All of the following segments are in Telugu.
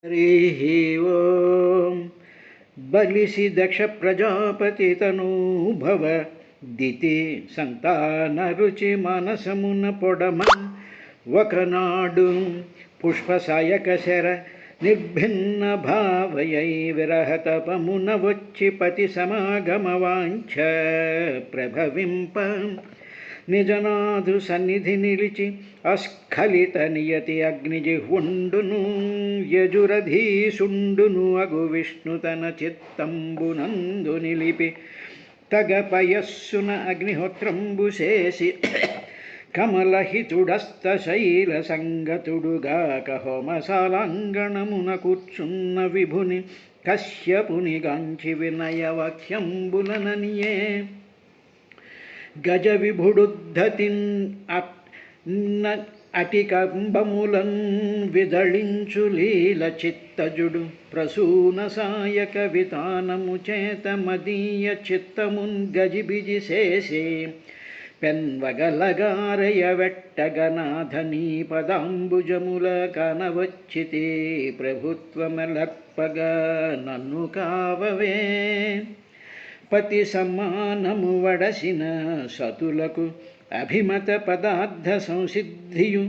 हरि ओं बलिसि दक्ष प्रजापति तनूभव दिति संतानरुचि मनसमुन పొడమ ఒకనాడు పుష్పసాయకశర నిర్భిన్న భావయై విరహతపమున వచ్చి పతి సమాగమవాంఛ ప్రభవింప నిజనాథు సన్నిధి నిలిచి అస్ఖలిత నియతి అగ్నిజిహ్వుండును యజురధీసుండును అగు విష్ణు తన చిత్తంబునందు నిలిపి తగపయస్సున అగ్నిహోత్రంబు చేసి కమలహితుడస్త శైల సంగతుడుగాక హోమశాలాంగణమున కూర్చున్న విభుని కశ్యపుని గాంచి వినయవాక్యంబులననియే గజ విభుడుద్ధతిన్ అటికంబములన్ విదళించు లీల చిత్తజుడు ప్రసూన సాయక వితానము చేత మదీయ చిత్తమున్ గజిబిజి చేసే పెన్వగలగారయ వెట్టగనాథనీ పదాంబుజముల కనవచ్చితే ప్రభుత్వమలర్పగా నన్ను కావవే పతి సమ్మానము వడసిన సతులకు అభిమత పదార్థ సంసిద్ధియు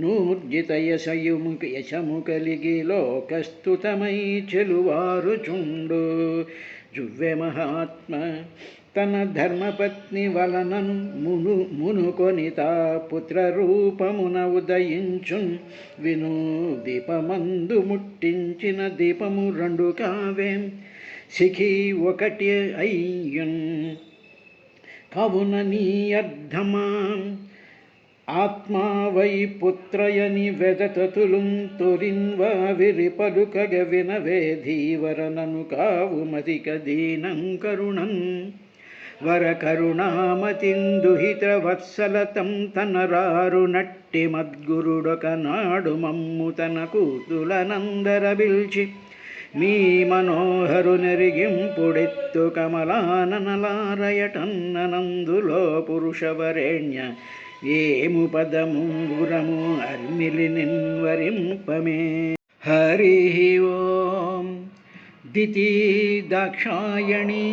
నూర్జిత యశము కలిగి లోకస్తుతమై చెలువారుచుండు జువ్వె మహాత్మ తన ధర్మపత్ని వలనను మునుకొనిత పుత్రరూపమున ఉదయించున్ విను దీపమందు ముట్టించిన దీపము రెండు కావేం సిఖి ఒకటి అయ్యున్ కవున నీ అర్ధమా ఆత్మావై పుత్రయని వెదతతులుం తొరిన్వా విరి పలుకగ వినవేధీవరనను కావు మతిక దీనం కరుణం వర కరుణామతిందుహిత వత్సలతం తనరారు నట్టి మద్గురుడొక నాడు మమ్ము తన కూతులనందరబిల్చి మీ మనోహరు నెరిగింపుడెత్తు కమలాననలారయటన్ననందులో పురుషవరేణ్య ఏము పదము గురము అర్మిలి నిన్వరింపమే. హరి ఓం దితి దాక్షాయణి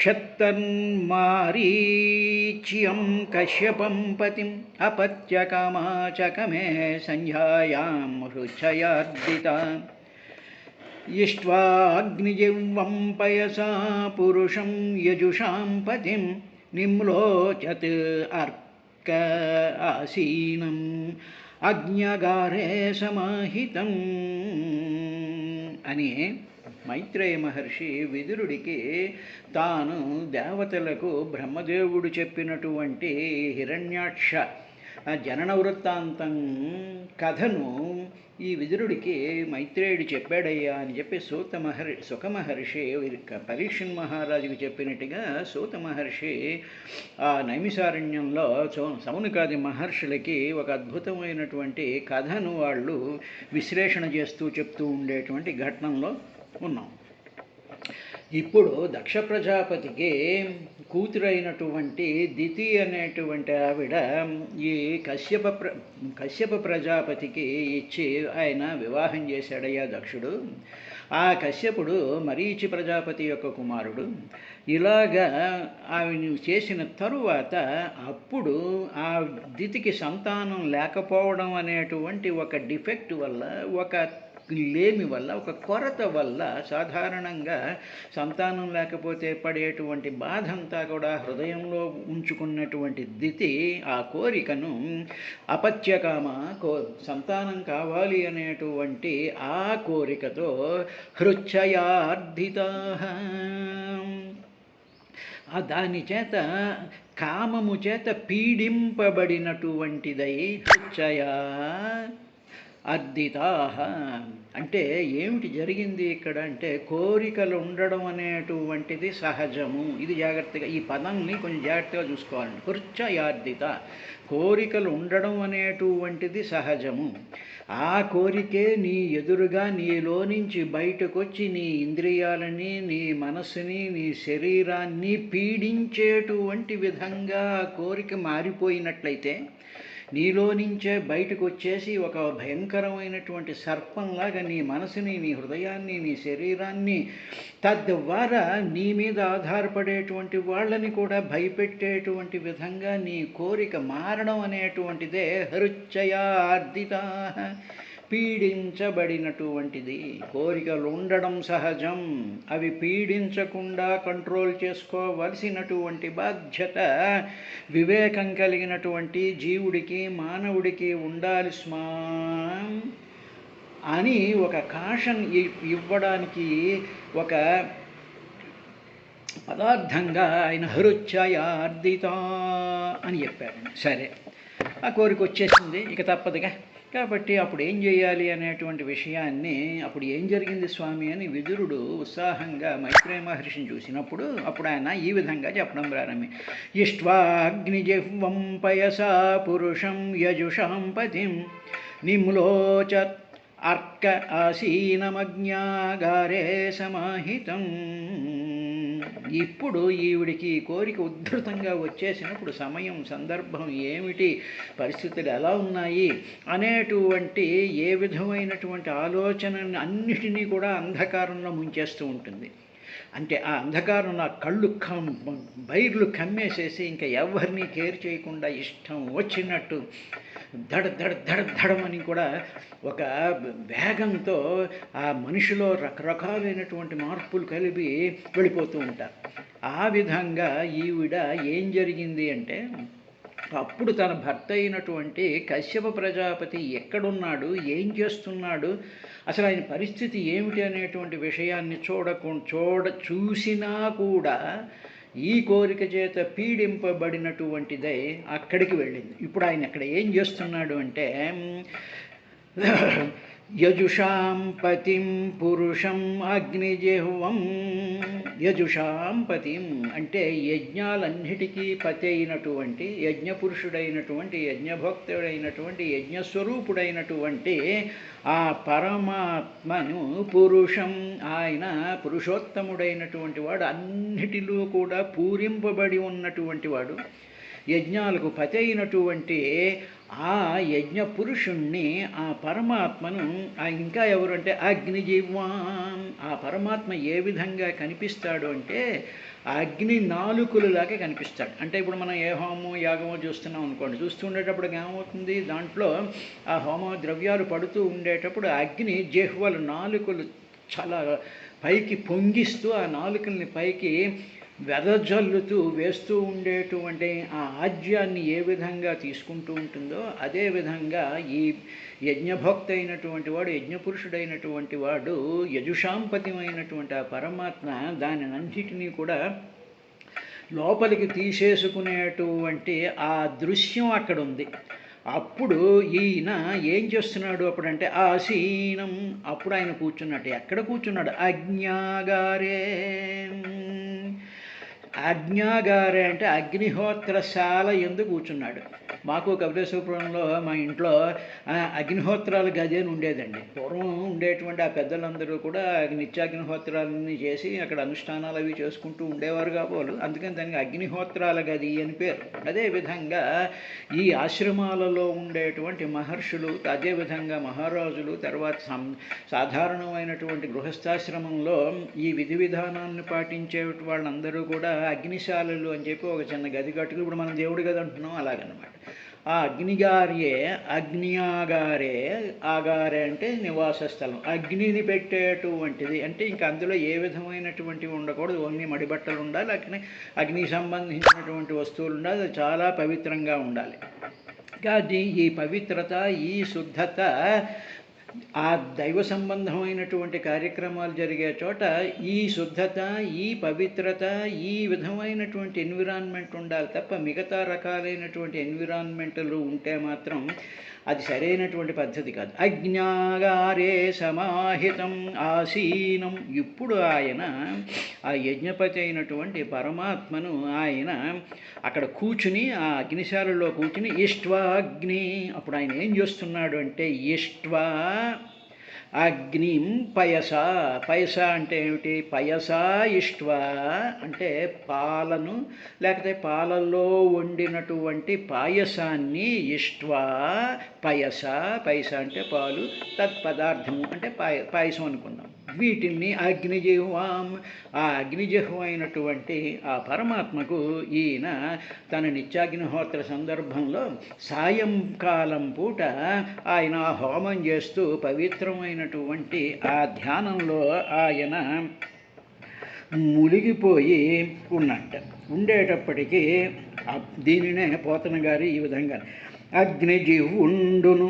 క్షత్తన్మారీచ్యం కశ్యపం పతిం అపత్యకామాచకమే సంధ్యాయాం హృచ్ఛయార్దితా ఇష్ట్వాగ్నిజిహ్వం పయసా పురుషం యజుషాం పతిం నిమ్లోచత్ అర్క ఆసీనం అజ్ఞగారే సమాహితం అని మైత్రేయ మహర్షి విదురుడికి తాను దేవతలకు బ్రహ్మదేవుడు చెప్పినటువంటి హిరణ్యాక్ష జనన వృత్తాంతం కథను ఈ విదురుడికి మైత్రేయుడు చెప్పాడయ్యా అని చెప్పి సుఖ మహర్షి పరీక్షణ్ మహారాజుకి చెప్పినట్టుగా సూత మహర్షి ఆ నైమిసారణ్యంలో సౌనకాది మహర్షులకి ఒక అద్భుతమైనటువంటి కథను వాళ్ళు విశ్లేషణ చేస్తూ చెప్తూ ఉండేటువంటి ఘటనలో ఉన్నాం. ఇప్పుడు దక్ష ప్రజాపతికి కూతురైనటువంటి దితి అనేటువంటి ఆవిడ ఈ కశ్యప ప్రజాపతికి ఇచ్చి ఆయన వివాహం చేశాడయ్యా దక్షుడు. ఆ కశ్యపుడు మరీచి ప్రజాపతి యొక్క కుమారుడు. ఇలాగా ఆమెను చేసిన తరువాత అప్పుడు ఆ దితికి సంతానం లేకపోవడం అనేటువంటి ఒక డిఫెక్ట్ వల్ల, ఒక లేమి వల్ల, ఒక కొరత వల్ల సాధారణంగా సంతానం లేకపోతే పడేటువంటి బాధ అంతా కూడా హృదయంలో ఉంచుకున్నటువంటి దితి ఆ కోరికను అపత్యకామ సంతానం కావాలి అనేటువంటి ఆ కోరికతో హృచ్ఛయార్ధితా దాని చేత కామము చేత పీడింపబడినటువంటిదై హృచ్ఛయా అర్ధితాః అంటే ఏమిటి జరిగింది ఇక్కడ అంటే కోరికలు ఉండడం అనేటువంటిది సహజము. ఇది జాగ్రత్తగా ఈ పదాన్ని కొంచెం జాగ్రత్తగా చూసుకోవాలండి. హృచ్ఛయార్ధిత కోరికలు ఉండడం అనేటువంటిది సహజము. ఆ కోరికే నీ ఎదురుగా నీలో నుంచి బయటకు వచ్చి నీ ఇంద్రియాలని, నీ మనస్సుని, నీ శరీరాన్ని పీడించేటువంటి విధంగా కోరిక మారిపోయినట్లయితే నీలో నుంచే బయటకు వచ్చేసి ఒక భయంకరమైనటువంటి సర్పంలాగా నీ మనసుని, నీ హృదయాన్ని, నీ శరీరాన్ని, తద్వారా నీ మీద ఆధారపడేటువంటి వాళ్ళని కూడా భయపెట్టేటువంటి విధంగా నీ కోరిక మారడం అనేటువంటిదే హృచ్చయార్దిత, పీడించబడినటువంటిది. కోరికలు ఉండడం సహజం, అవి పీడించకుండా కంట్రోల్ చేసుకోవలసినటువంటి బాధ్యత వివేకం కలిగినటువంటి జీవుడికి, మానవుడికి ఉండాలి స్మా అని ఒక కాషన్ ఇవ్వడానికి ఒక పదార్థంగా ఆయన హృచ్చయార్దిత అని చెప్పాడు. సరే, ఆ కోరిక వచ్చేసింది, ఇక తప్పదుగా. కాబట్టి అప్పుడు ఏం చేయాలి అనేటువంటి విషయాన్ని, అప్పుడు ఏం జరిగింది స్వామి అని విదురుడు ఉత్సాహంగా మైత్రేయ మహర్షిని చూసినప్పుడు అప్పుడు ఆయన ఈ విధంగా చెప్పడం ప్రారంభి. ఇష్ట్వాగ్నిజిహ్వం పయసా పురుషం యజుషాం పతిం నిమ్లోచ అర్క ఆసీనమజ్ఞాగారే సమాహితం. ఇప్పుడు ఈవిడికి కోరిక ఉద్ధృతంగా వచ్చేసినప్పుడు సమయం, సందర్భం ఏమిటి, పరిస్థితులు ఎలా ఉన్నాయి అనేటువంటి ఏ విధమైనటువంటి ఆలోచనని అన్నిటినీ కూడా అంధకారంలో ముంచేస్తూ ఉంటుంది. అంటే ఆ అంధకారంలో కళ్ళు బైర్లు కమ్మేసేసి ఇంకా ఎవరిని కేర్ చేయకుండా ఇష్టం వచ్చినట్టు దడ దడ దడ దడమని కూడా ఒక వేగంతో ఆ మనిషిలో రకరకాలైనటువంటి మార్పులు కలిపి వెళ్ళిపోతూ ఉంటారు. ఆ విధంగా ఈవిడ ఏం జరిగింది అంటే, అప్పుడు తన భర్త అయినటువంటి కశ్యప ప్రజాపతి ఎక్కడున్నాడు, ఏం చేస్తున్నాడు, అసలు ఆయన పరిస్థితి ఏమిటి అనేటువంటి విషయాన్ని చూసినా కూడా ఈ కోరిక చేత పీడింపబడినటువంటిదై అక్కడికి వెళ్ళింది. ఇప్పుడు ఆయన అక్కడ ఏం చేస్తున్నాడు అంటే, యజుషాం పతిం పురుషం అగ్నిజిహ్వం. యజుషాం పతిం అంటే యజ్ఞాలన్నిటికీ పతి అయినటువంటి, యజ్ఞపురుషుడైనటువంటి, యజ్ఞభోక్తుడైనటువంటి, యజ్ఞస్వరూపుడైనటువంటి ఆ పరమాత్మను, పురుషం ఆయన పురుషోత్తముడైనటువంటి వాడు, అన్నిటిలో కూడా పూరింపబడి ఉన్నటువంటి వాడు, యజ్ఞాలకు పతి అయినటువంటి ఆ యజ్ఞ పురుషుణ్ణి, ఆ పరమాత్మను, ఇంకా ఎవరు అంటే అగ్నిజీవాం. ఆ పరమాత్మ ఏ విధంగా కనిపిస్తాడు అంటే అగ్ని నాలుకలులాగా కనిపిస్తాడు. అంటే ఇప్పుడు మనం ఏ హోమో యాగమో చూస్తున్నాం అనుకోండి, చూస్తూ ఉండేటప్పుడు ఏమవుతుంది, దాంట్లో ఆ హోమ ద్రవ్యాలు పడుతూ ఉండేటప్పుడు అగ్ని జిహ్వలు, నాలుకలు చాలా పైకి పొంగిస్తూ ఆ నాలుకల్ని పైకి వెదజల్లుతూ వేస్తూ ఉండేటువంటి ఆ ఆజ్యాన్ని ఏ విధంగా తీసుకుంటూ ఉంటుందో అదేవిధంగా ఈ యజ్ఞభోక్త అయినటువంటి వాడు, యజ్ఞపురుషుడైనటువంటి వాడు, యజుషాంపతిమైనటువంటి ఆ పరమాత్మ దానినంటిని కూడా లోపలికి తీసేసుకునేటువంటి ఆ దృశ్యం అక్కడ ఉంది. అప్పుడు ఈయన ఏం చేస్తున్నాడు అప్పుడంటే ఆసీనం, అప్పుడు ఆయన కూర్చున్నట్టు. ఎక్కడ కూర్చున్నాడు? అజ్ఞాగారే. అజ్ఞాగారే అంటే అగ్నిహోత్రశాల యందు కూర్చున్నాడు. మాకు కపిలేశ్వరపురంలో మా ఇంట్లో అగ్నిహోత్రాల గది అని ఉండేదండి. పూర్వం ఉండేటువంటి ఆ పెద్దలందరూ కూడా నిత్యాగ్నిహోత్రాలన్నీ చేసి అక్కడ అనుష్ఠానాలు అవి చేసుకుంటూ ఉండేవారు కాబోలు, అందుకని దానికి అగ్నిహోత్రాల గది అని పేరు. అదేవిధంగా ఈ ఆశ్రమాలలో ఉండేటువంటి మహర్షులు, అదేవిధంగా మహారాజులు, తర్వాత సాధారణమైనటువంటి గృహస్థాశ్రమంలో ఈ విధి విధానాన్ని పాటించే వాళ్ళందరూ కూడా అగ్నిశాలలు అని చెప్పి ఒక చిన్న గది కట్టుకు, ఇప్పుడు మనం దేవుడి గది అంటున్నాం అలాగనమాట. ఆ అగ్నిగార్యే అగ్నియాగారే. ఆగారే అంటే నివాస స్థలం, అగ్నిని పెట్టేటువంటిది. అంటే ఇంకా అందులో ఏ విధమైనటువంటివి ఉండకూడదు, ఓన్లీ మడిబట్టలు ఉండాలి, అగ్నికి సంబంధించినటువంటి వస్తువులు ఉండాలి, అది చాలా పవిత్రంగా ఉండాలి. కానీ ఈ పవిత్రత, ఈ శుద్ధత, ఆ దైవ సంబంధమైనటువంటి కార్యక్రమాలు జరిగే చోట ఈ శుద్ధత, ఈ పవిత్రత, ఈ విధమైనటువంటి ఎన్విరాన్మెంట్ ఉండాలి తప్ప మిగతా రకాలైనటువంటి ఎన్విరాన్మెంట్లు ఉంటే మాత్రం అది సరైనటువంటి పద్ధతి కాదు. అజ్ఞాగారే సమాహితం ఆసీనం. ఇప్పుడు ఆయన ఆ యజ్ఞపతి అయినటువంటి పరమాత్మను ఆయన అక్కడ కూర్చుని, ఆ అగ్నిశాలలో కూర్చుని ఇష్ట్వాగ్ని. అప్పుడు ఆయన ఏం చేస్తున్నాడు అంటే ఇష్ట్వా అగ్నిం పయస. పయస అంటే ఏమిటి? పయస ఇష్ట్వా అంటే పాలను లేకపోతే పాలల్లో వండినటువంటి పాయసాన్ని ఇష్ట్వా పయస. పయస అంటే పాలు, తత్పదార్థము అంటే పాయసం అనుకుందాం. వీటిని అగ్నిజిహ్వాం, ఆ అగ్నిజిహ్వ అయినటువంటి ఆ పరమాత్మకు ఈయన తన నిత్యాగ్నిహోత్ర సందర్భంలో సాయంకాలం పూట ఆయన హోమం చేస్తూ పవిత్రమైనటువంటి ఆ ధ్యానంలో ఆయన మునిగిపోయి ఉన్నట్ట. ఉండేటప్పటికీ దీనినే పోతన గారు ఈ విధంగా అగ్నిజిహ్వుండును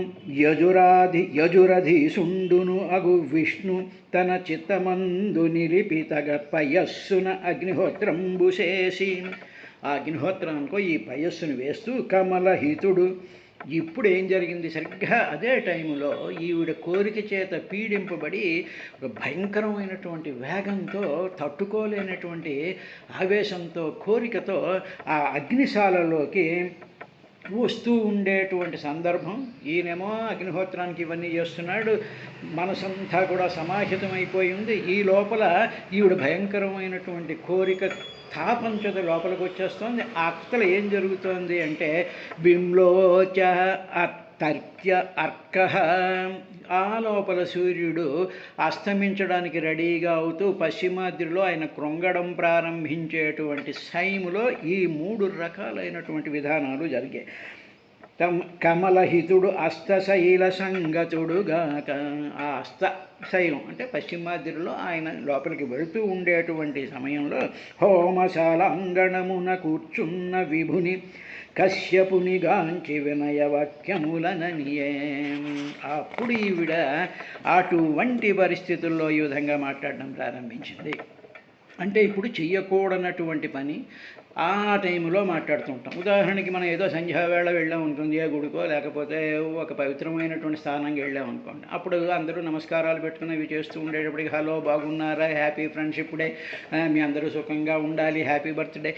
యజురధీసుండును అగు విష్ణు తన చిత్తమందు నిలిపితగ పయస్సున అగ్నిహోత్రంబు చేసి. ఆ అగ్నిహోత్రానికో ఈ పయస్సును వేస్తూ కమలహితుడు. ఇప్పుడు ఏం జరిగింది? సరిగ్గా అదే టైంలో ఈవిడ కోరిక చేత పీడింపబడి ఒక భయంకరమైనటువంటి వేగంతో, తట్టుకోలేనటువంటి ఆవేశంతో, కోరికతో ఆ అగ్నిశాలలోకి వస్తూ ఉండేటువంటి సందర్భం. ఈయనేమో అగ్నిహోత్రానికి ఇవన్నీ చేస్తున్నాడు, మనసంతా కూడా సమాహితమైపోయి ఉంది. ఈ లోపల ఈవిడ భయంకరమైనటువంటి కోరిక తాపంచద లోపలికి వచ్చేస్తోంది. ఆ అక్కల ఏం జరుగుతోంది అంటే బింలోచ తర్క్య అర్క. ఆ లోపల సూర్యుడు అస్తమించడానికి రెడీగా అవుతూ పశ్చిమాద్రిలో ఆయన కృంగడం ప్రారంభించేటువంటి సైములో ఈ 3 రకాలైనటువంటి విధానాలు జరిగాయి. కమలహితుడు అస్తశైల సంగతుడుగాక. ఆ అస్తశైలం అంటే పశ్చిమాద్రిలో ఆయన లోపలికి వెళుతూ ఉండేటువంటి సమయంలో హోమశాల అంగణమున కూర్చున్న విభుని కశ్యపునిగాంచి వినయవాక్యములననియే. అప్పుడు ఈవిడ అటువంటి పరిస్థితుల్లో ఈ విధంగా మాట్లాడడం ప్రారంభించింది. అంటే ఇప్పుడు చెయ్యకూడనటువంటి పని ఆ టైంలో మాట్లాడుతుంటాం. ఉదాహరణకి మనం ఏదో సంధ్యావేళ వెళ్ళాం అనుకోండి, ఏ గుడికో లేకపోతే ఒక పవిత్రమైనటువంటి స్థానంకి వెళ్ళాం అనుకోండి. అప్పుడు అందరూ నమస్కారాలు పెట్టుకుని ఇవి చేస్తూ ఉండేటప్పటికి హలో బాగున్నారా, హ్యాపీ ఫ్రెండ్షిప్ డే, మీ అందరూ సుఖంగా ఉండాలి, హ్యాపీ బర్త్డే,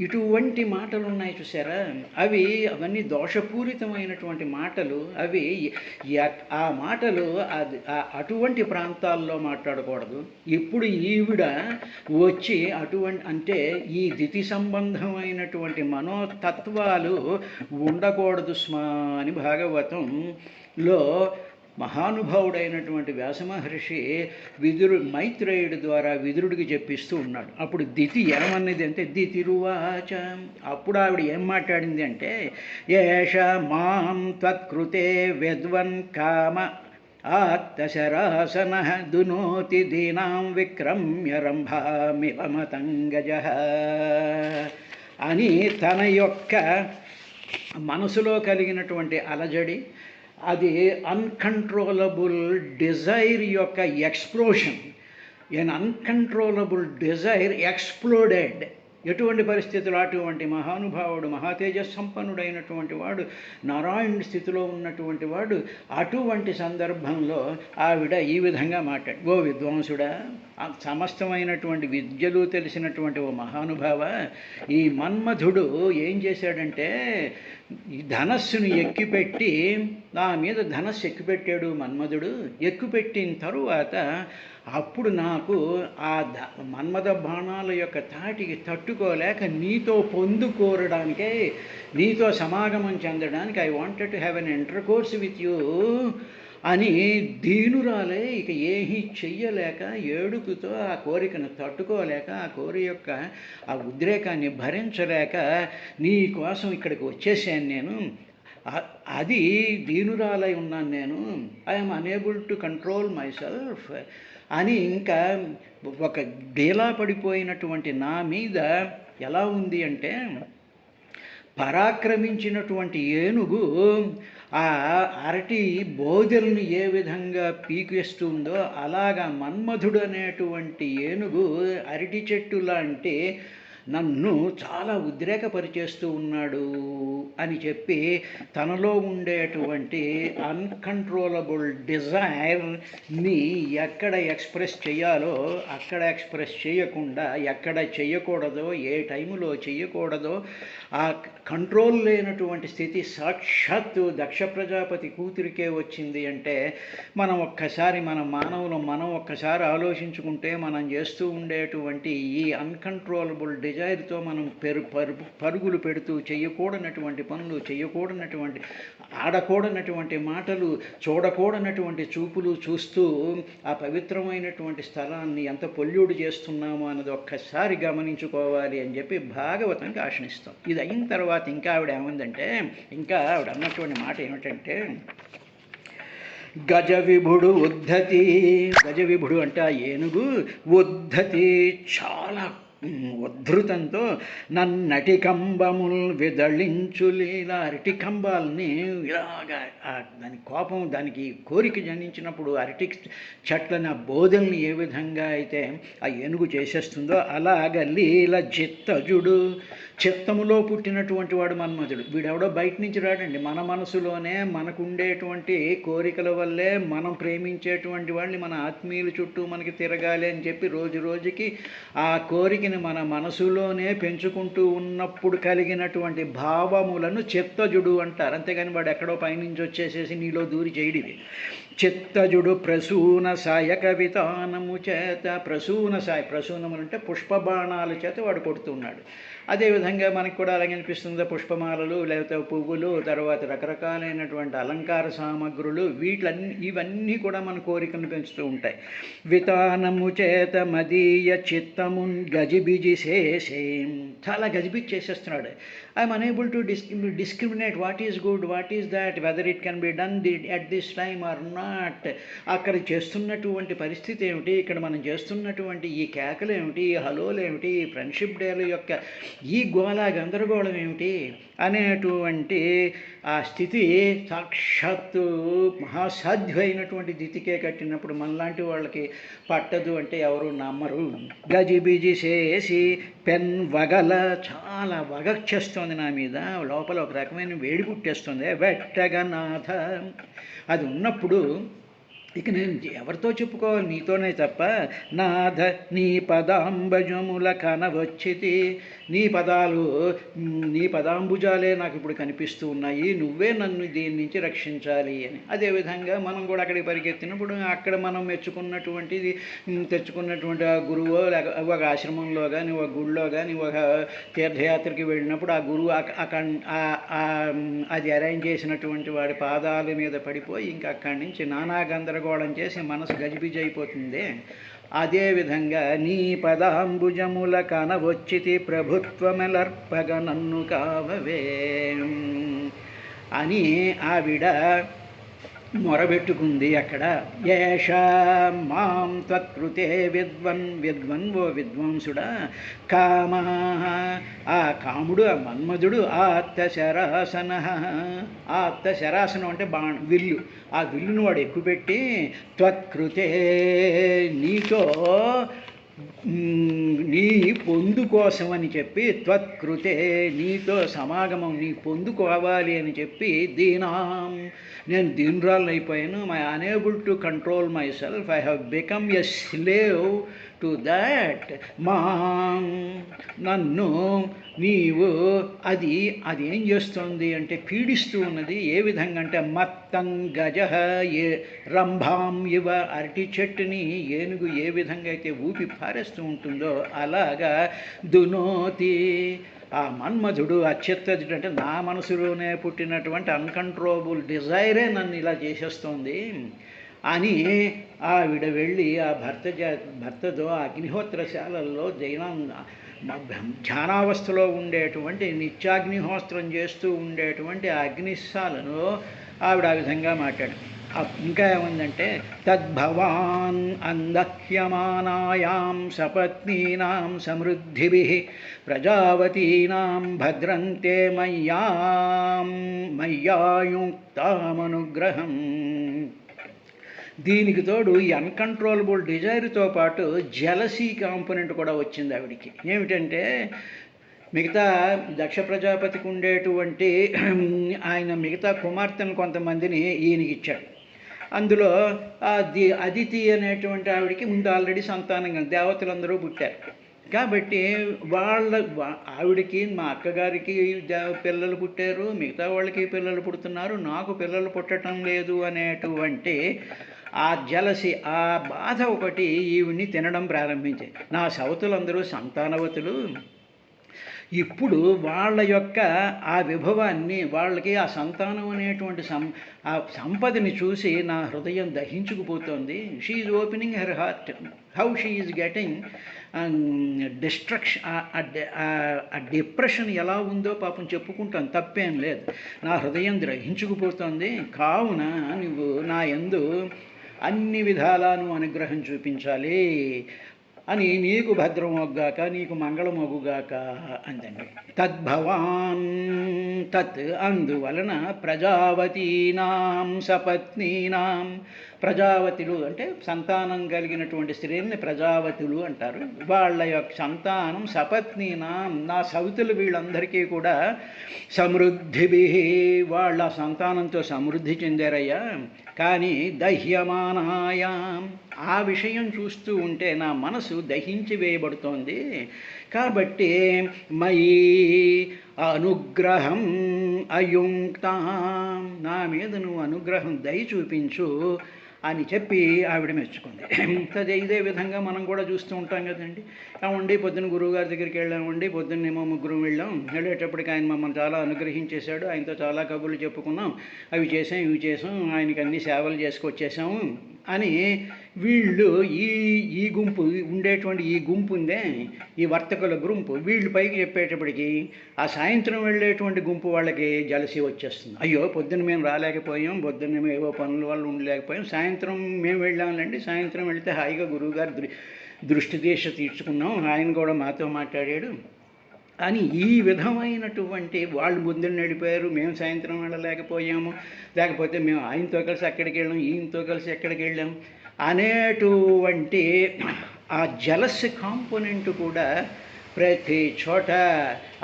ఇటువంటి మాటలు ఉన్నాయి చూసారా? అవన్నీ దోషపూరితమైనటువంటి మాటలు. అవి ఆ మాటలు అటువంటి ప్రాంతాల్లో మాట్లాడకూడదు. ఇప్పుడు ఈవిడ వచ్చి అంటే ఈ దితి సంబంధమైనటువంటి మనోతత్వాలు ఉండకూడదు స్మా అని భాగవతంలో మహానుభావుడైనటువంటి వ్యాసమహర్షి మైత్రేయుడి ద్వారా విదురుడికి చెప్పిస్తూ ఉన్నాడు. అప్పుడు దితి ఏమన్నది అంటే దితిరువాచ. అప్పుడు ఆవిడ ఏం మాట్లాడింది అంటే ఏష మాం త్వత్కృతే విద్వన్ కామ ఆత్తశరాసన దునోతి దీనాం విక్రమ్య రంభామివ మతంగజః అని తన యొక్క మనసులో కలిగినటువంటి అలజడి, అది అన్కంట్రోలబుల్ డిజైర్ యొక్క ఎక్స్ప్లోషన్. ఎన్ అన్కంట్రోలబుల్ డిజైర్ ఎక్స్ప్లోడెడ్. ఎటువంటి పరిస్థితులు? అటువంటి మహానుభావుడు, మహాతేజస్సంపన్నుడైనటువంటి వాడు, నారాయణుడి స్థితిలో ఉన్నటువంటి వాడు, అటువంటి సందర్భంలో ఆవిడ ఈ విధంగా మాట్లాడి, ఓ విద్వాంసుడా, సమస్తమైనటువంటి విద్యలు తెలిసినటువంటి ఓ మహానుభావ, ఈ మన్మధుడు ఏం చేశాడంటే ఈ ధనస్సును ఎక్కుపెట్టి, నా మీద ధనస్సు ఎక్కుపెట్టాడు మన్మధుడు. ఎక్కుపెట్టిన తరువాత అప్పుడు నాకు ఆ మన్మథ బాణాల యొక్క తాటికి తట్టుకోలేక నీతో పొందుకోరడానికే, నీతో సమాగమం చెందడానికి I wanted to have an intercourse with you అని దీనురాలే ఇక ఏమీ చెయ్యలేక, ఏడుపుతో ఆ కోరికను తట్టుకోలేక, ఆ కోరి యొక్క ఆ ఉద్రేకాన్ని భరించలేక నీ కోసం ఇక్కడికి వచ్చేసాను నేను. అది దీనురాలై ఉన్నాను నేను. I'm unable to control my self అని ఇంకా ఒక డేలా పడిపోయినటువంటి నా మీద ఎలా ఉంది అంటే, పరాక్రమించినటువంటి ఏనుగు ఆ అరటి బోదెలను ఏ విధంగా పీకేస్తుందో అలాగా మన్మధుడు అనేటువంటి ఏనుగు అరటి చెట్టు లాంటి నన్ను చాలా ఉద్రేకపరిచేస్తూ ఉన్నాడు అని చెప్పి తనలో ఉండేటువంటి అన్కంట్రోలబుల్ డిజైర్ని ఎక్కడ ఎక్స్ప్రెస్ చేయాలో అక్కడ ఎక్స్ప్రెస్ చేయకుండా, ఎక్కడ చేయకూడదో ఏ టైములో చేయకూడదో ఆ కంట్రోల్ లేనటువంటి స్థితి సాక్షాత్తు దక్ష ప్రజాపతి కూతురికే వచ్చింది అంటే మనం ఒక్కసారి మనం ఒక్కసారి ఆలోచించుకుంటే మనం చేస్తూ ఉండేటువంటి ఈ అన్కంట్రోలబుల్ డిజైర్తో మనం పరుగులు పెడుతూ చేయకూడనటువంటి పనులు, చేయకూడనటువంటి ఆడకూడనటువంటి మాటలు, చూడకూడనటువంటి చూపులు చూస్తూ ఆ పవిత్రమైనటువంటి స్థలాన్ని ఎంత పొల్యూడ్ చేస్తున్నామో అన్నది ఒక్కసారి గమనించుకోవాలి అని చెప్పి భాగవతానికి ఆశనిస్తాం. ఇది అయిన తర్వాత ఇంకా ఆవిడ ఏముందంటే, ఇంకా ఆవిడ అన్నటువంటి మాట ఏమిటంటే, గజవిభుడు ఉద్ధతి, గజవిభుడు అంటే ఆ ఏనుగు, ఉద్ధతి చాలా ఉద్ధృతంతో నన్నటికంబముల్ విదళించులీలా, అరటి కంబాలని ఇలాగా దాని కోపం, దానికి కోరిక జనించినప్పుడు అరటి చెట్లని, ఆ బోధల్ని ఏ విధంగా అయితే ఆ ఏనుగు చేసేస్తుందో అలాగ లీల చిత్తజుడు, చిత్తములో పుట్టినటువంటి వాడు మన్మధుడు. వీడెవడో బయట నుంచి రాడండి, మన మనసులోనే మనకుండేటువంటి కోరికల వల్లే మనం ప్రేమించేటువంటి వాళ్ళని మన ఆత్మీయుల చుట్టూ మనకి తిరగాలి అని చెప్పి రోజు రోజుకి ఆ కోరికని మన మనసులోనే పెంచుకుంటూ ఉన్నప్పుడు కలిగినటువంటి భావములను చిత్తజుడు అంటారు. అంతేగాని వాడు ఎక్కడో పైనుంచి వచ్చేసేసి నీలో దూరి చేయడిది. చిత్తజుడు ప్రసూన సాయ కవితానము చేత, ప్రసూన సాయ, ప్రసూనములు అంటే పుష్పబాణాల చేత వాడు కొడుతున్నాడు. అదేవిధంగా మనకు కూడా అలాగే అనిపిస్తుంది, పుష్పమాలలు లేకపోతే పువ్వులు, తర్వాత రకరకాలైనటువంటి అలంకార సామగ్రులు, ఇవన్నీ కూడా మన కోరికను పెంచుతూ ఉంటాయి. వితానము చేత మదీయ చిత్తమున్ గజిబిజి చేసేం, చాలా గజిబిజి చేసేస్తున్నాడు. I'm unable to discriminate what is good, what is that, whether it can be done at this time or not. అక్కడ చేస్తున్నటువంటి పరిస్థితి ఏమిటి, ఇక్కడ మనం చేస్తున్నటువంటి ఈ కేకలు ఏమిటి, ఈ హలోలు ఏమిటి, ఈ ఫ్రెండ్షిప్ డేల యొక్క ఈ గోళ గందరగోళం ఏమిటి అనేటువంటి ఆ స్థితి సాక్షాత్తు మహాసాధ్యమైనటువంటి దితికే కట్టినప్పుడు మనలాంటి వాళ్ళకి పట్టదు అంటే ఎవరు నమ్మరు. గజిబిజి చేసి పెన్ వగల, చాలా వగచ్చేస్తుంది నా మీద, లోపల ఒక రకమైన వేడి పుట్టేస్తుంది. వెట్టగనాథ, అది ఉన్నప్పుడు ఇక నేను ఎవరితో చెప్పుకోవాలి, నీతోనే తప్ప. నాథ నీ పదాంబజముల కనవచ్చితి, నీ పదాంబుజాలే నాకు ఇప్పుడు కనిపిస్తూ ఉన్నాయి, నువ్వే నన్ను దీని నుంచి రక్షించాలి అని. అదేవిధంగా మనం కూడా అక్కడికి పరిగెత్తినప్పుడు అక్కడ మనం మెచ్చుకున్నటువంటిది తెచ్చుకున్నటువంటి ఆ గురువో, లేక ఒక ఆశ్రమంలో కానీ, ఒక గుడిలో కానీ, ఒక తీర్థయాత్రకి వెళ్ళినప్పుడు ఆ గురువు అది అరేంజ్ చేసినటువంటి వాడి పాదాల మీద పడిపోయి ఇంకా అక్కడి నుంచి నానా గందరగోళం చేసి మనసు గజిబిజి అయిపోతుంది. అదేవిధంగా నీ పదాంబుజముల కనవచ్చితి ప్రభుత్వమెలర్పగ నన్ను కావవే అని ఆవిడ మొరబెట్టుకుంది. అక్కడ ఏష మాం త్వత్కృతే విద్వన్ ఓ విద్వాంసుడా, కామా ఆ కాముడు, ఆ మన్మధుడు, ఆత్తశరాసన, ఆత్తశరాసనం అంటే విల్లు, ఆ విల్లును వాడు ఎక్కుపెట్టి త్వత్కృతే నీతో నీ పొందు కోసం అని చెప్పి, త్వత్కృతే నీతో సమాగమం, నీ పొందుకోవాలి అని చెప్పి, దీనాం నేను దీనురాలు అయిపోయాను, my unable to control my self, I have become a slave to that. మా నన్ను నీవు అదేం చేస్తుంది అంటే పీడిస్తూ ఉన్నది. ఏ విధంగా అంటే మత్తం గజ ఏ రంభాం ఇవ, అరటి చెట్టుని ఏనుగు ఏ విధంగా అయితే ఊపి పారేస్తూ ఉంటుందో అలాగా దునోతి ఆ మన్మధుడు, ఆ చిత్తజుడు అంటే నా మనసులోనే పుట్టినటువంటి అన్కంట్రోలబుల్ డిజైరే నన్ను ఇలా చేసేస్తోంది అని ఆవిడ వెళ్ళి ఆ భర్తతో అగ్నిహోత్రశాలల్లో ధ్యానావస్థలో ఉండేటువంటి నిత్యాగ్నిహోత్రం చేస్తూ ఉండేటువంటి ఆ అగ్నిశాలను ఆవిడ ఆ విధంగా మాట్లాడు. ఇంకా ఏముందంటే తద్భవాన్ అందహ్యమానాయాం సపత్నీనాం సమృద్ధిభిః ప్రజావతీనాం భద్రంతే మయ్యాయుక్తామనుగ్రహం. దీనికి తోడు ఈ అన్కంట్రోలబుల్ డిజైర్తో పాటు జలసీ కాంపోనెంట్ కూడా వచ్చింది ఆవిడికి. ఏమిటంటే మిగతా దక్ష ప్రజాపతికి ఉండేటువంటి ఆయన మిగతా కుమార్తెను కొంతమందిని ఈయనకి ఇచ్చాడు. అందులో అదితి అనేటువంటి ఆవిడికి ముందు ఆల్రెడీ సంతానంగా దేవతలందరూ పుట్టారు. కాబట్టి ఆవిడకి మా అక్కగారికి పిల్లలు పుట్టారు, మిగతా వాళ్ళకి పిల్లలు పుడుతున్నారు, నాకు పిల్లలు పుట్టడం లేదు అనేటువంటి ఆ జలసి, ఆ బాధ ఒకటి ఈవిడ్ని తినడం ప్రారంభించింది. నా సవతులందరూ సంతానవతులు, ఇప్పుడు వాళ్ళ యొక్క ఆ విభవాన్ని, వాళ్ళకి ఆ సంతానం అనేటువంటి ఆ సంపదని చూసి నా హృదయం దహించుకుపోతుంది. She is opening her heart, how she is getting a depression ఎలా ఉందో పాపం చెప్పుకుంటాను, తప్పేం లేదు. నా హృదయం గ్రహించుకుపోతుంది. కావున నువ్వు నా యందు అన్ని విధాలను అనుగ్రహం చూపించాలి అని, నీకు భద్రమొగ్గాక నీకు మంగళమొగుగాక అందండి. తద్భవాన్ తత్, అందువలన ప్రజావతీనాం సపత్నీనాం, ప్రజావతులు అంటే సంతానం కలిగినటువంటి స్త్రీల్ని ప్రజావతులు అంటారు. వాళ్ళ యొక్క సంతానం సపత్నీనాం, నా సవితులు వీళ్ళందరికీ కూడా సమృద్ధిభి, వాళ్ళ సంతానంతో సమృద్ధి చెందారయ్యా. కానీ దహ్యమానాయాం, ఆ విషయం చూస్తూ ఉంటే నా మనసు దహించి వేయబడుతోంది. కాబట్టి మయి అనుగ్రహం అయుక్తాం, నా మీద నువ్వు అనుగ్రహం దయ చూపించు అని చెప్పి ఆవిడ మెచ్చుకుంది. ఇదే విధంగా మనం కూడా చూస్తూ ఉంటాం కదండి. ఏమండి పొద్దున్న గురువుగారి దగ్గరికి వెళ్ళామండి, పొద్దున్నేమో ముగ్గురు వెళ్ళాం, వెళ్ళేటప్పటికి ఆయన మమ్మల్ని చాలా అనుగ్రహించేశాడు, ఆయనతో చాలా కబుర్లు చెప్పుకున్నాం, అవి చేసాం ఇవి చేసాం, ఆయనకి అన్ని సేవలు చేసుకొచ్చేసాము అని వీళ్ళు ఈ గుంపు ఉండేటువంటి ఈ గుంపు ఉందే, ఈ వర్తకుల గుంపు, వీళ్ళు పైకి చెప్పేటప్పటికి ఆ సాయంత్రం వెళ్ళేటువంటి గుంపు వాళ్ళకి జలసి వచ్చేస్తుంది. అయ్యో పొద్దున్న మేము రాలేకపోయాం, పొద్దున్న మేము ఏవో పనుల వల్ల ఉండలేకపోయాం, సాయంత్రం మేము వెళ్ళామండి, సాయంత్రం వెళితే హాయిగా గురువుగారు దృష్టి దీక్ష తీర్చుకున్నాం, ఆయన కూడా మాతో మాట్లాడాడు అని ఈ విధమైనటువంటి వాళ్ళు ముందుని నడిపారు, మేము సాయంత్రం వెళ్ళలేకపోయాము, లేకపోతే మేము ఆయనతో కలిసి అక్కడికి వెళ్ళాం, ఈయనతో కలిసి ఎక్కడికి వెళ్ళాం అనేటువంటి ఆ జలస్ కాంపోనెంట్ కూడా ప్రతి చోట,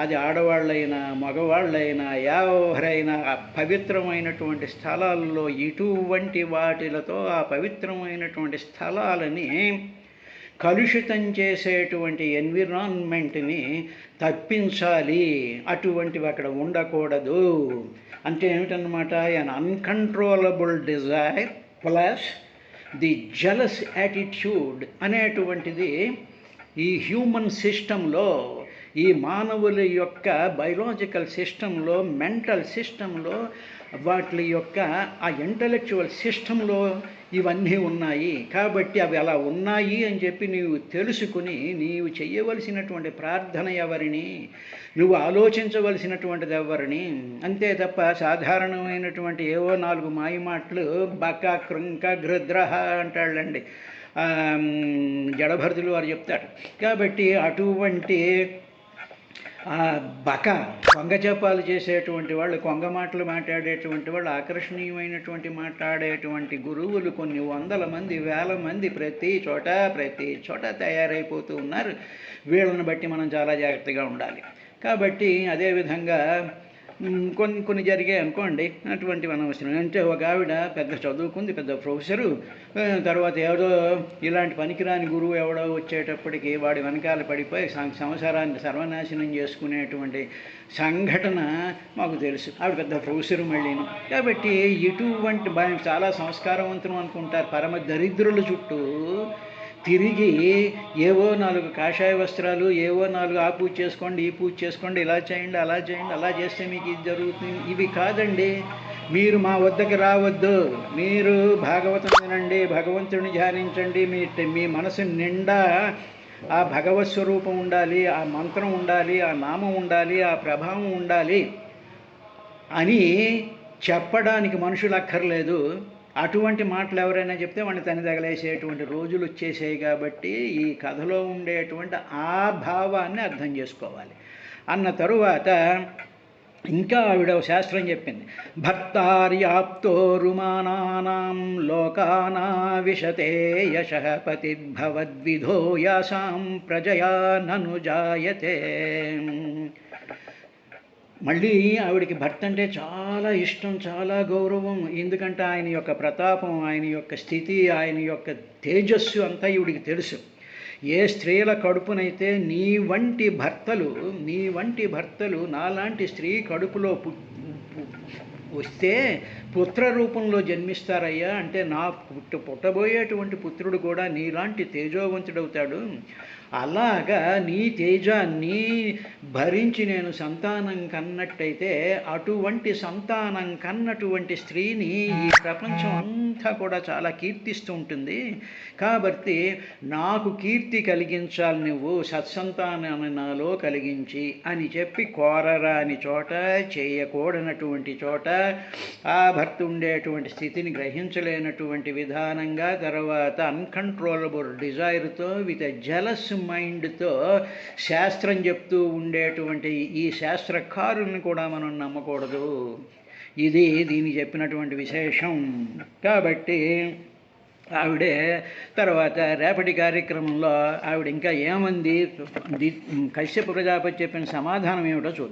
అది ఆడవాళ్ళైనా మగవాళ్ళైనా ఎవరైనా పవిత్రమైనటువంటి స్థలాల్లో ఇటువంటి వాటిలతో ఆ పవిత్రమైనటువంటి స్థలాలని కలుషితం చేసేటువంటి ఎన్విరాన్మెంట్ని తప్పించాలి, అటువంటివి అక్కడ ఉండకూడదు. అంటే ఏమిటన్నమాట, an uncontrollable desire plus the jealous attitude అనేటువంటిది ఈ హ్యూమన్ సిస్టంలో, ఈ మానవుల యొక్క బయలాజికల్ సిస్టంలో, మెంటల్ సిస్టంలో, వాటి యొక్క ఆ ఇంటలెక్చువల్ సిస్టంలో ఇవన్నీ ఉన్నాయి. కాబట్టి అవి అలా ఉన్నాయి అని చెప్పి నీవు తెలుసుకుని నీవు చేయవలసినటువంటి ప్రార్థన ఎవరిని, నువ్వు ఆలోచించవలసినటువంటిది ఎవరిని, అంతే తప్ప సాధారణమైనటువంటి ఏవో 4 మాయ మాటలు బక కృంక గృద్రహ అంటాళ్ళండి జడభరతులు వారు చెప్తాడు. కాబట్టి అటువంటి బక కొంగ జపాలు చేసేటువంటి వాళ్ళు, కొంగ మాటలు మాట్లాడేటువంటి వాళ్ళు, ఆకర్షణీయమైనటువంటి మాట్లాడేటువంటి గురువులు కొన్ని 100 మంది 1000 మంది ప్రతి చోట తయారైపోతూ ఉన్నారు. వీళ్ళని బట్టి మనం చాలా జాగ్రత్తగా ఉండాలి. కాబట్టి అదేవిధంగా కొన్ని జరిగాయి అనుకోండి, అటువంటివి అనవసరం. అంటే ఒక ఆవిడ పెద్ద చదువుకుంది, పెద్ద ప్రొఫెసరు, తర్వాత ఎవరో ఇలాంటి పనికిరాని గురువు ఎవడో వచ్చేటప్పటికి వాడి వెనకాల పడిపోయి సంసారాన్ని సర్వనాశనం చేసుకునేటువంటి సంఘటన మాకు తెలుసు. ఆవిడ పెద్ద ప్రొఫెసరు మళ్ళీను. కాబట్టి ఇటువంటి చాలా సంస్కారవంతులు అనుకుంటారు, పరమ దరిద్రుల చుట్టూ తిరిగి ఏవో 4 కాషాయ వస్త్రాలు, ఏవో 4 ఆ పూజ చేసుకోండి, ఈ పూజ చేసుకోండి, ఇలా చేయండి, అలా చేయండి, అలా చేస్తే మీకు ఇది జరుగుతుంది, ఇవి కాదండి. మీరు మా వద్దకు రావద్దు, మీరు భాగవతం వినండి, భగవంతుడిని ధ్యానించండి, మీ మనసు నిండా ఆ భగవత్ స్వరూపం ఉండాలి, ఆ మంత్రం ఉండాలి, ఆ నామం ఉండాలి, ఆ ప్రభావం ఉండాలి అని చెప్పడానికి మనుషులు అక్కర్లేదు. అటువంటి మాటలు ఎవరైనా చెప్తే వాడిని తని తగలేసేటువంటి రోజులు వచ్చేసాయి. కాబట్టి ఈ కథలో ఉండేటువంటి ఆ భావాన్ని అర్థం చేసుకోవాలి. అన్న తరువాత ఇంకా ఆవిడ ఒక శాస్త్రం చెప్పింది. భర్తార్యాప్తోరుమానానాం లోకానా విశతే యశః పతిర్భవద్విధో యాసాం ప్రజయా నను జాయతే. మళ్ళీ ఆవిడికి భర్త అంటే చాలా ఇష్టం, చాలా గౌరవం. ఎందుకంటే ఆయన యొక్క ప్రతాపం, ఆయన యొక్క స్థితి, ఆయన యొక్క తేజస్సు అంతా ఈవిడికి తెలుసు. ఏ స్త్రీల కడుపునైతే నీ వంటి భర్తలు నాలాంటి స్త్రీ కడుపులో వస్తే పుత్ర రూపంలో జన్మిస్తారయ్యా, అంటే నా పుట్టబోయేటువంటి పుత్రుడు కూడా నీలాంటి తేజోవంతుడవుతాడు. అలాగా నీ తేజాన్ని భరించి నేను సంతానం కన్నట్టయితే అటువంటి సంతానం కన్నటువంటి స్త్రీని ఈ ప్రపంచం అంతా కూడా చాలా కీర్తిస్తూ ఉంటుంది. కాబట్టి నాకు కీర్తి కలిగించాలి నువ్వు, సత్సంతానాన్ని నాలో కలిగించి అని చెప్పి కోరరాని చోట, చేయకూడనటువంటి చోట, ఆ భర్త ఉండేటువంటి స్థితిని గ్రహించలేనటువంటి విధానంగా, తర్వాత అన్కంట్రోలబుల్ డిజైర్తో విత్ జలస్ మైండ్తో శాస్త్రం చెప్తూ ఉండేటువంటి ఈ శాస్త్రకారుల్ని కూడా మనం నమ్మకూడదు. ఇది దీనికి చెప్పినటువంటి విశేషం. కాబట్టి ఆవిడే తర్వాత రేపటి కార్యక్రమంలో ఆవిడ ఇంకా ఏమంది, కశ్యప ప్రజాపతి చెప్పిన సమాధానం ఏమిటో చూద్దాం.